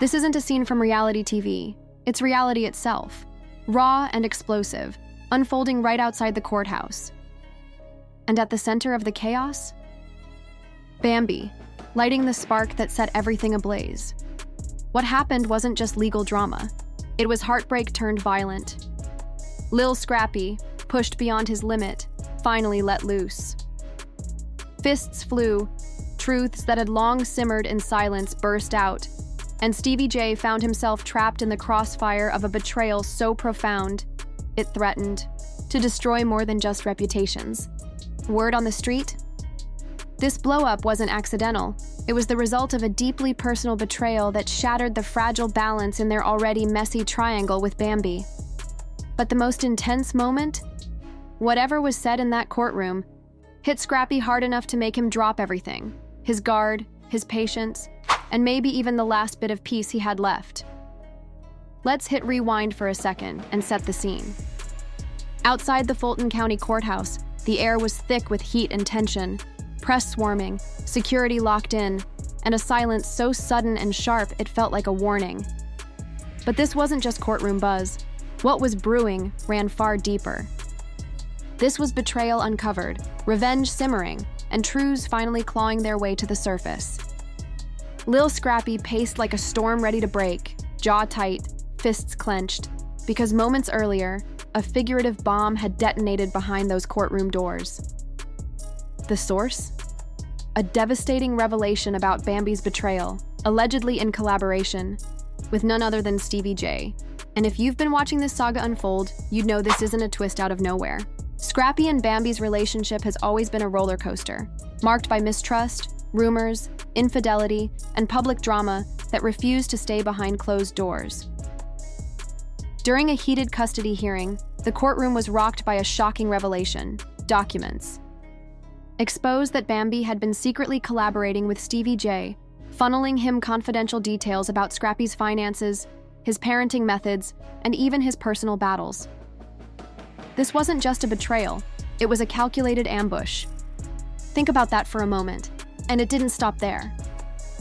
This isn't a scene from reality TV. It's reality itself, raw and explosive, unfolding right outside the courthouse. And at the center of the chaos? Bambi, lighting the spark that set everything ablaze. What happened wasn't just legal drama. It was heartbreak turned violent. Lil Scrappy, pushed beyond his limit, finally let loose. Fists flew, truths that had long simmered in silence burst out, and Stevie J found himself trapped in the crossfire of a betrayal so profound, it threatened to destroy more than just reputations. Word on the street? This blow-up wasn't accidental. It was the result of a deeply personal betrayal that shattered the fragile balance in their already messy triangle with Bambi. But the most intense moment? Whatever was said in that courtroom hit Scrappy hard enough to make him drop everything. His guard, his patience, and maybe even the last bit of peace he had left. Let's hit rewind for a second and set the scene. Outside the Fulton County Courthouse, the air was thick with heat and tension, press swarming, security locked in, and a silence so sudden and sharp it felt like a warning. But this wasn't just courtroom buzz. What was brewing ran far deeper. This was betrayal uncovered, revenge simmering, and truths finally clawing their way to the surface. Lil Scrappy paced like a storm ready to break, jaw tight, fists clenched, because moments earlier, a figurative bomb had detonated behind those courtroom doors. The source? A devastating revelation about Bambi's betrayal, allegedly in collaboration with none other than Stevie J. And if you've been watching this saga unfold, you'd know this isn't a twist out of nowhere. Scrappy and Bambi's relationship has always been a roller coaster, marked by mistrust, rumors, infidelity, and public drama that refused to stay behind closed doors. During a heated custody hearing, the courtroom was rocked by a shocking revelation: documents. Exposed that Bambi had been secretly collaborating with Stevie J, funneling him confidential details about Scrappy's finances, his parenting methods, and even his personal battles. This wasn't just a betrayal, it was a calculated ambush. Think about that for a moment, and it didn't stop there.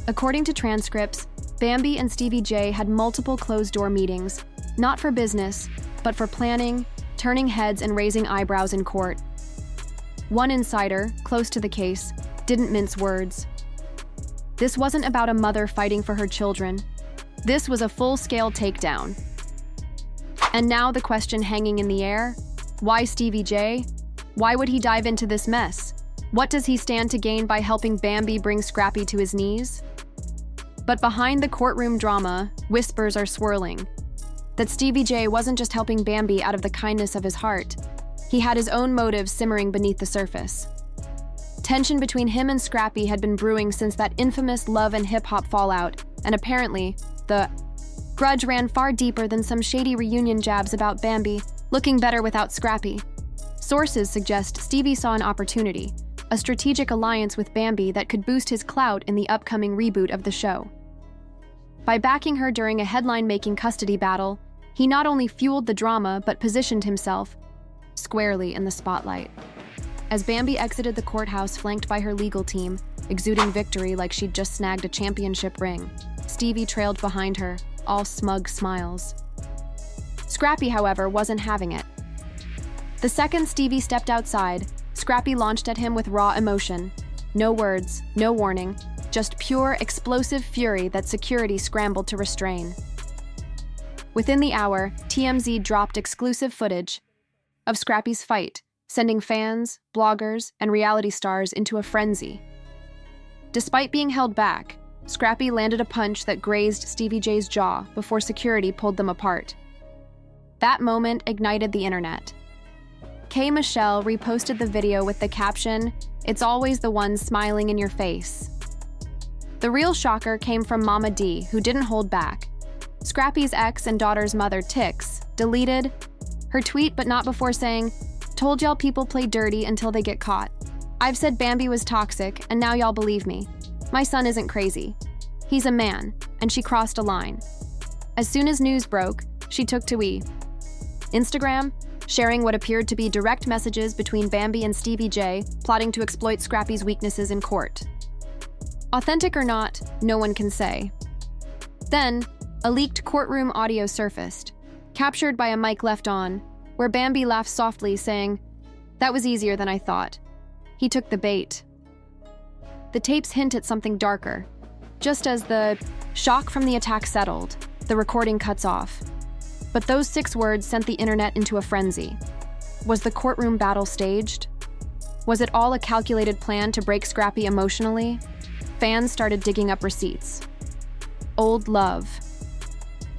According to transcripts, Bambi and Stevie J had multiple closed-door meetings, not for business, but for planning, turning heads, and raising eyebrows in court. One insider, close to the case, didn't mince words. This wasn't about a mother fighting for her children. This was a full-scale takedown. And now the question hanging in the air: why Stevie J? Why would he dive into this mess? What does he stand to gain by helping Bambi bring Scrappy to his knees? But behind the courtroom drama, whispers are swirling. That Stevie J wasn't just helping Bambi out of the kindness of his heart. He had his own motives simmering beneath the surface. Tension between him and Scrappy had been brewing since that infamous love and hip-hop fallout, and apparently, the grudge ran far deeper than some shady reunion jabs about Bambi looking better without Scrappy. Sources suggest Stevie saw an opportunity, a strategic alliance with Bambi that could boost his clout in the upcoming reboot of the show. By backing her during a headline-making custody battle, he not only fueled the drama but positioned himself squarely in the spotlight. As Bambi exited the courthouse flanked by her legal team, exuding victory like she'd just snagged a championship ring, Stevie trailed behind her, all smug smiles. Scrappy, however, wasn't having it. The second Stevie stepped outside, Scrappy launched at him with raw emotion. No words, no warning, just pure, explosive fury that security scrambled to restrain. Within the hour, TMZ dropped exclusive footage of Scrappy's fight, sending fans, bloggers, and reality stars into a frenzy. Despite being held back, Scrappy landed a punch that grazed Stevie J's jaw before security pulled them apart. That moment ignited the internet. K. Michelle reposted the video with the caption, "It's always the one smiling in your face." The real shocker came from Mama D, who didn't hold back. Scrappy's ex and daughter's mother, Tix, deleted her tweet, but not before saying, "Told y'all people play dirty until they get caught. I've said Bambi was toxic, and now y'all believe me. My son isn't crazy. He's a man," and she crossed a line. As soon as news broke, she took to Instagram, sharing what appeared to be direct messages between Bambi and Stevie J, plotting to exploit Scrappy's weaknesses in court. Authentic or not, no one can say. Then, a leaked courtroom audio surfaced, captured by a mic left on, where Bambi laughs softly, saying, "That was easier than I thought. He took the bait." The tapes hint at something darker. Just as the shock from the attack settled, the recording cuts off. But those 6 words sent the internet into a frenzy. Was the courtroom battle staged? Was it all a calculated plan to break Scrappy emotionally? Fans started digging up receipts. Old love.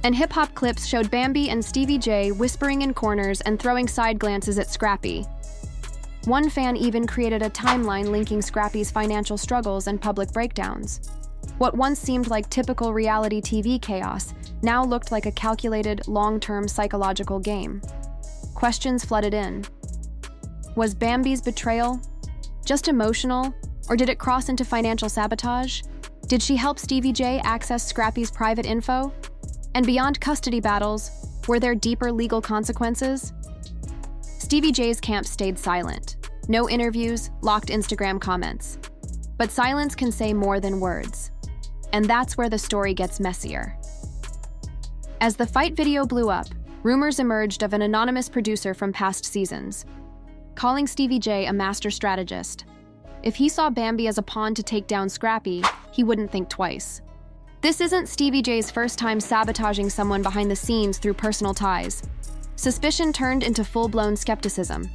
And hip-hop clips showed Bambi and Stevie J whispering in corners and throwing side glances at Scrappy. One fan even created a timeline linking Scrappy's financial struggles and public breakdowns. What once seemed like typical reality TV chaos now looked like a calculated, long-term psychological game. Questions flooded in. Was Bambi's betrayal just emotional, or did it cross into financial sabotage? Did she help Stevie J access Scrappy's private info? And beyond custody battles, were there deeper legal consequences? Stevie J's camp stayed silent. No interviews, locked Instagram comments. But silence can say more than words. And that's where the story gets messier. As the fight video blew up, rumors emerged of an anonymous producer from past seasons, calling Stevie J a master strategist. If he saw Bambi as a pawn to take down Scrappy, he wouldn't think twice. This isn't Stevie J's first time sabotaging someone behind the scenes through personal ties. Suspicion turned into full-blown skepticism.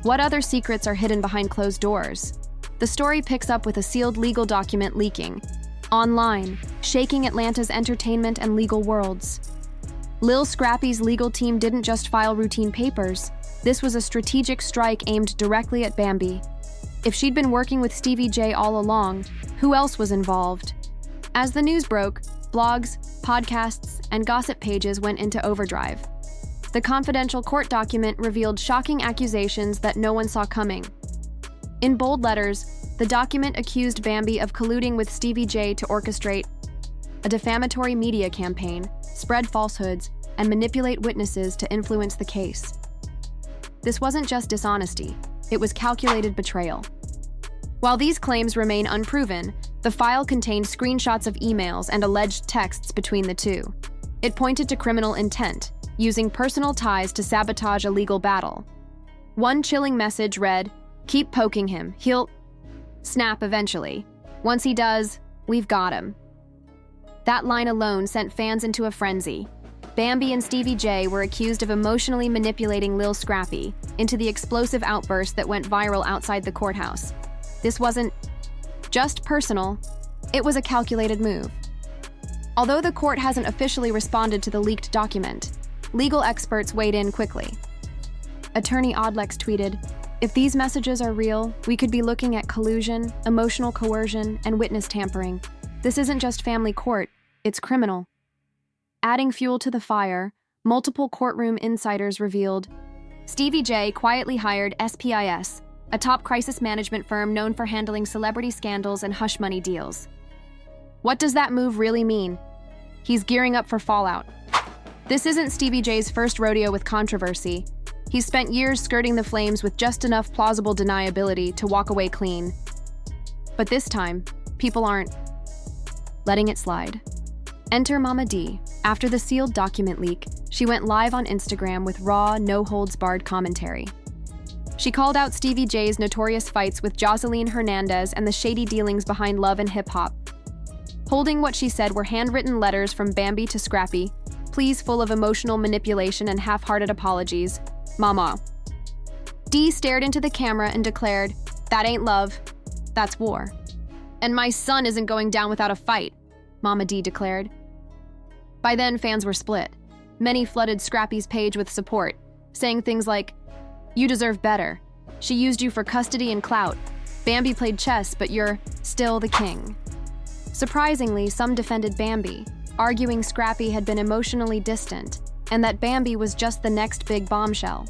What other secrets are hidden behind closed doors? The story picks up with a sealed legal document leaking online, shaking Atlanta's entertainment and legal worlds. Lil Scrappy's legal team didn't just file routine papers. This was a strategic strike aimed directly at Bambi. If she'd been working with Stevie J all along, who else was involved? As the news broke, blogs, podcasts, and gossip pages went into overdrive. The confidential court document revealed shocking accusations that no one saw coming. In bold letters, the document accused Bambi of colluding with Stevie J to orchestrate a defamatory media campaign, spread falsehoods, and manipulate witnesses to influence the case. This wasn't just dishonesty, it was calculated betrayal. While these claims remain unproven, the file contained screenshots of emails and alleged texts between the two. It pointed to criminal intent, using personal ties to sabotage a legal battle. One chilling message read, "Keep poking him, he'll snap eventually. Once he does, we've got him." That line alone sent fans into a frenzy. Bambi and Stevie J were accused of emotionally manipulating Lil Scrappy into the explosive outburst that went viral outside the courthouse. This wasn't just personal, it was a calculated move. Although the court hasn't officially responded to the leaked document, legal experts weighed in quickly. Attorney Oddlex tweeted, "If these messages are real, we could be looking at collusion, emotional coercion, and witness tampering. This isn't just family court, it's criminal." Adding fuel to the fire, multiple courtroom insiders revealed Stevie J quietly hired SPIS, a top crisis management firm known for handling celebrity scandals and hush money deals. What does that move really mean? He's gearing up for fallout. This isn't Stevie J's first rodeo with controversy. He's spent years skirting the flames with just enough plausible deniability to walk away clean. But this time, people aren't letting it slide. Enter Mama D. After the sealed document leak, she went live on Instagram with raw, no-holds-barred commentary. She called out Stevie J's notorious fights with Joseline Hernandez and the shady dealings behind Love and Hip Hop. Holding what she said were handwritten letters from Bambi to Scrappy, pleas full of emotional manipulation and half-hearted apologies. Mama. D stared into the camera and declared, "That ain't love, that's war. And my son isn't going down without a fight," Mama D declared. By then, fans were split. Many flooded Scrappy's page with support, saying things like, "You deserve better. She used you for custody and clout. Bambi played chess, but you're still the king." Surprisingly, some defended Bambi, arguing Scrappy had been emotionally distant and that Bambi was just the next big bombshell.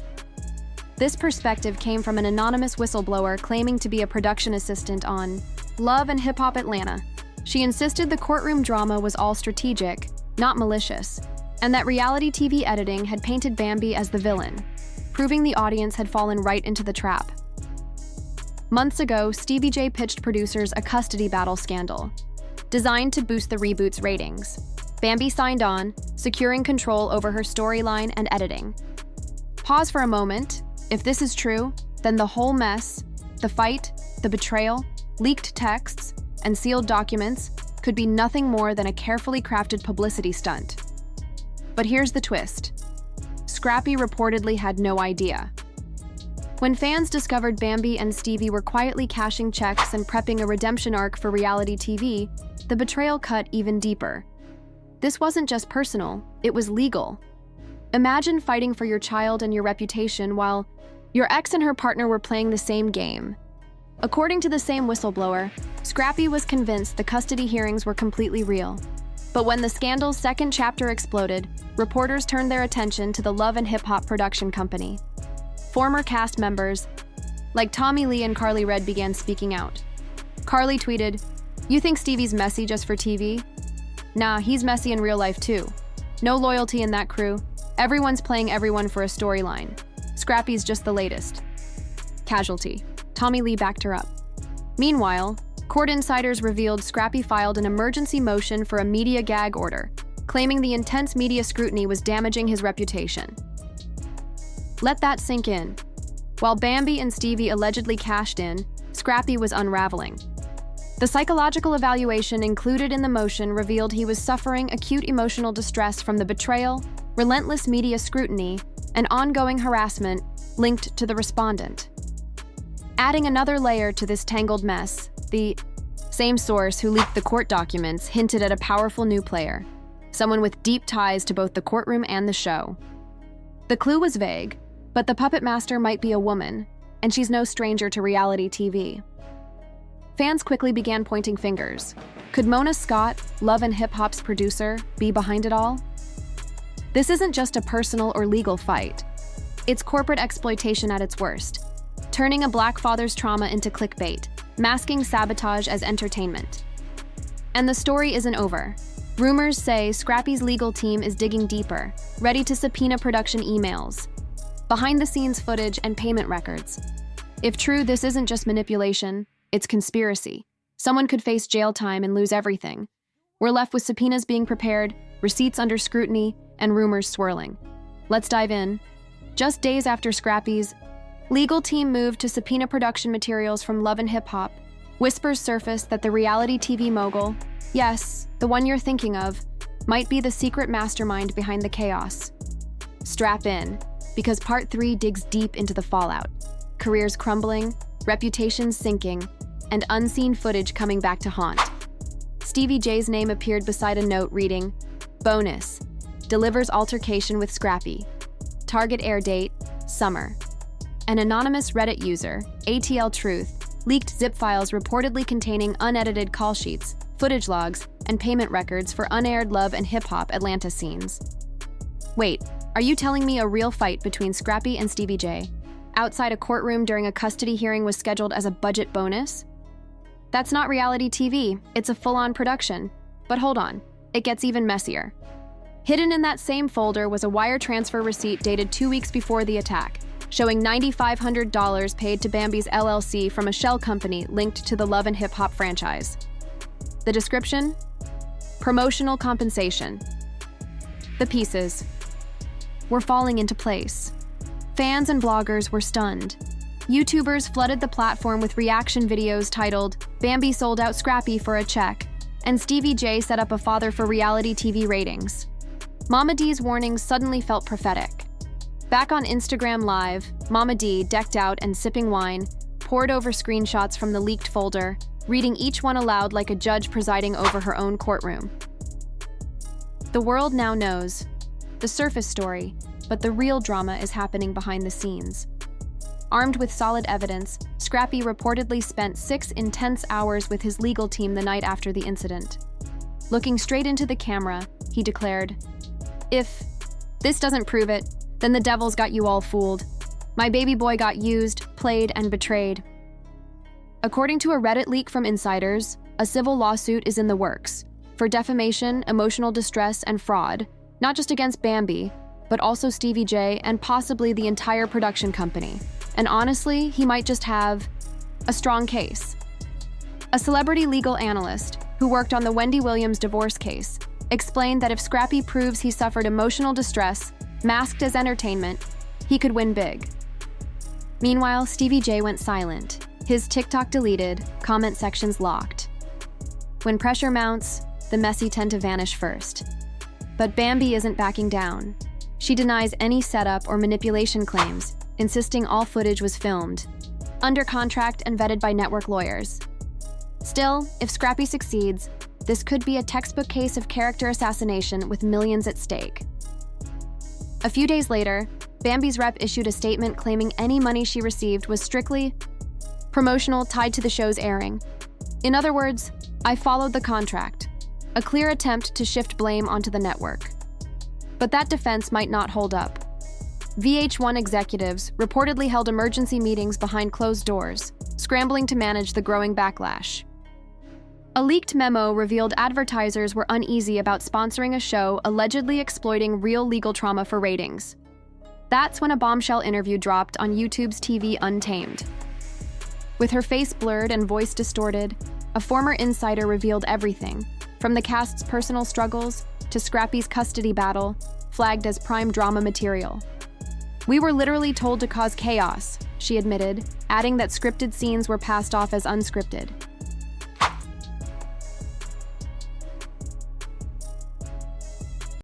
This perspective came from an anonymous whistleblower claiming to be a production assistant on Love and Hip Hop Atlanta. She insisted the courtroom drama was all strategic, not malicious, and that reality TV editing had painted Bambi as the villain, proving the audience had fallen right into the trap. Months ago, Stevie J pitched producers a custody battle scandal, designed to boost the reboot's ratings. Bambi signed on, securing control over her storyline and editing. Pause for a moment. If this is true, then the whole mess, the fight, the betrayal, leaked texts, and sealed documents could be nothing more than a carefully crafted publicity stunt. But here's the twist. Scrappy reportedly had no idea. When fans discovered Bambi and Stevie were quietly cashing checks and prepping a redemption arc for reality TV, the betrayal cut even deeper. This wasn't just personal, it was legal. Imagine fighting for your child and your reputation while your ex and her partner were playing the same game. According to the same whistleblower, Scrappy was convinced the custody hearings were completely real. But when the scandal's second chapter exploded, reporters turned their attention to the Love and Hip Hop production company. Former cast members, like Tommy Lee and Carly Red, began speaking out. Carly tweeted, "You think Stevie's messy just for TV? Nah, he's messy in real life too. No loyalty in that crew. Everyone's playing everyone for a storyline. Scrappy's just the latest." Casualty. Tommy Lee backed her up. Meanwhile, court insiders revealed Scrappy filed an emergency motion for a media gag order, claiming the intense media scrutiny was damaging his reputation. Let that sink in. While Bambi and Stevie allegedly cashed in, Scrappy was unraveling. The psychological evaluation included in the motion revealed he was suffering acute emotional distress from the betrayal, relentless media scrutiny, and ongoing harassment linked to the respondent. Adding another layer to this tangled mess, the same source who leaked the court documents hinted at a powerful new player, someone with deep ties to both the courtroom and the show. The clue was vague, but the puppet master might be a woman, and she's no stranger to reality TV. Fans quickly began pointing fingers. Could Mona Scott, Love and Hip Hop's producer, be behind it all? This isn't just a personal or legal fight. It's corporate exploitation at its worst, turning a black father's trauma into clickbait, masking sabotage as entertainment. And the story isn't over. Rumors say Scrappy's legal team is digging deeper, ready to subpoena production emails, behind-the-scenes footage, and payment records. If true, this isn't just manipulation, it's conspiracy. Someone could face jail time and lose everything. We're left with subpoenas being prepared, receipts under scrutiny, and rumors swirling. Let's dive in. Just days after Scrappy's legal team moved to subpoena production materials from Love and Hip Hop, whispers surfaced that the reality TV mogul, yes, the one you're thinking of, might be the secret mastermind behind the chaos. Strap in, because Part 3 digs deep into the fallout. Careers crumbling, reputations sinking, and unseen footage coming back to haunt. Stevie J's name appeared beside a note reading, "Bonus, delivers altercation with Scrappy. Target air date, summer." An anonymous Reddit user, ATL Truth, leaked zip files reportedly containing unedited call sheets, footage logs, and payment records for unaired Love and Hip Hop Atlanta scenes. Wait, are you telling me a real fight between Scrappy and Stevie J outside a courtroom during a custody hearing was scheduled as a budget bonus? That's not reality TV, it's a full-on production. But hold on, it gets even messier. Hidden in that same folder was a wire transfer receipt dated 2 weeks before the attack, showing $9,500 paid to Bambi's LLC from a shell company linked to the Love and Hip Hop franchise. The description? Promotional compensation. The pieces were falling into place. Fans and bloggers were stunned. YouTubers flooded the platform with reaction videos titled, "Bambi sold out Scrappy for a check," and Stevie J set up a father for reality TV ratings. Mama D's warnings suddenly felt prophetic. Back on Instagram Live, Mama D, decked out and sipping wine, pored over screenshots from the leaked folder, reading each one aloud like a judge presiding over her own courtroom. The world now knows the surface story, but the real drama is happening behind the scenes. Armed with solid evidence, Scrappy reportedly spent 6 intense hours with his legal team the night after the incident. Looking straight into the camera, he declared, "If this doesn't prove it, then the devil's got you all fooled. My baby boy got used, played, and betrayed." According to a Reddit leak from insiders, a civil lawsuit is in the works for defamation, emotional distress, and fraud, not just against Bambi, but also Stevie J and possibly the entire production company. And honestly, he might just have a strong case. A celebrity legal analyst who worked on the Wendy Williams divorce case explained that if Scrappy proves he suffered emotional distress, masked as entertainment, he could win big. Meanwhile, Stevie J went silent, his TikTok deleted, comment sections locked. When pressure mounts, the messy tend to vanish first. But Bambi isn't backing down. She denies any setup or manipulation claims, insisting all footage was filmed, under contract and vetted by network lawyers. Still, if Scrappy succeeds, this could be a textbook case of character assassination with millions at stake. A few days later, Bambi's rep issued a statement claiming any money she received was strictly promotional tied to the show's airing. In other words, I followed the contract, a clear attempt to shift blame onto the network. But that defense might not hold up. VH1 executives reportedly held emergency meetings behind closed doors, scrambling to manage the growing backlash. A leaked memo revealed advertisers were uneasy about sponsoring a show allegedly exploiting real legal trauma for ratings. That's when a bombshell interview dropped on YouTube's TV Untamed. With her face blurred and voice distorted, a former insider revealed everything, from the cast's personal struggles to Scrappy's custody battle, flagged as prime drama material. We were literally told to cause chaos, she admitted, adding that scripted scenes were passed off as unscripted.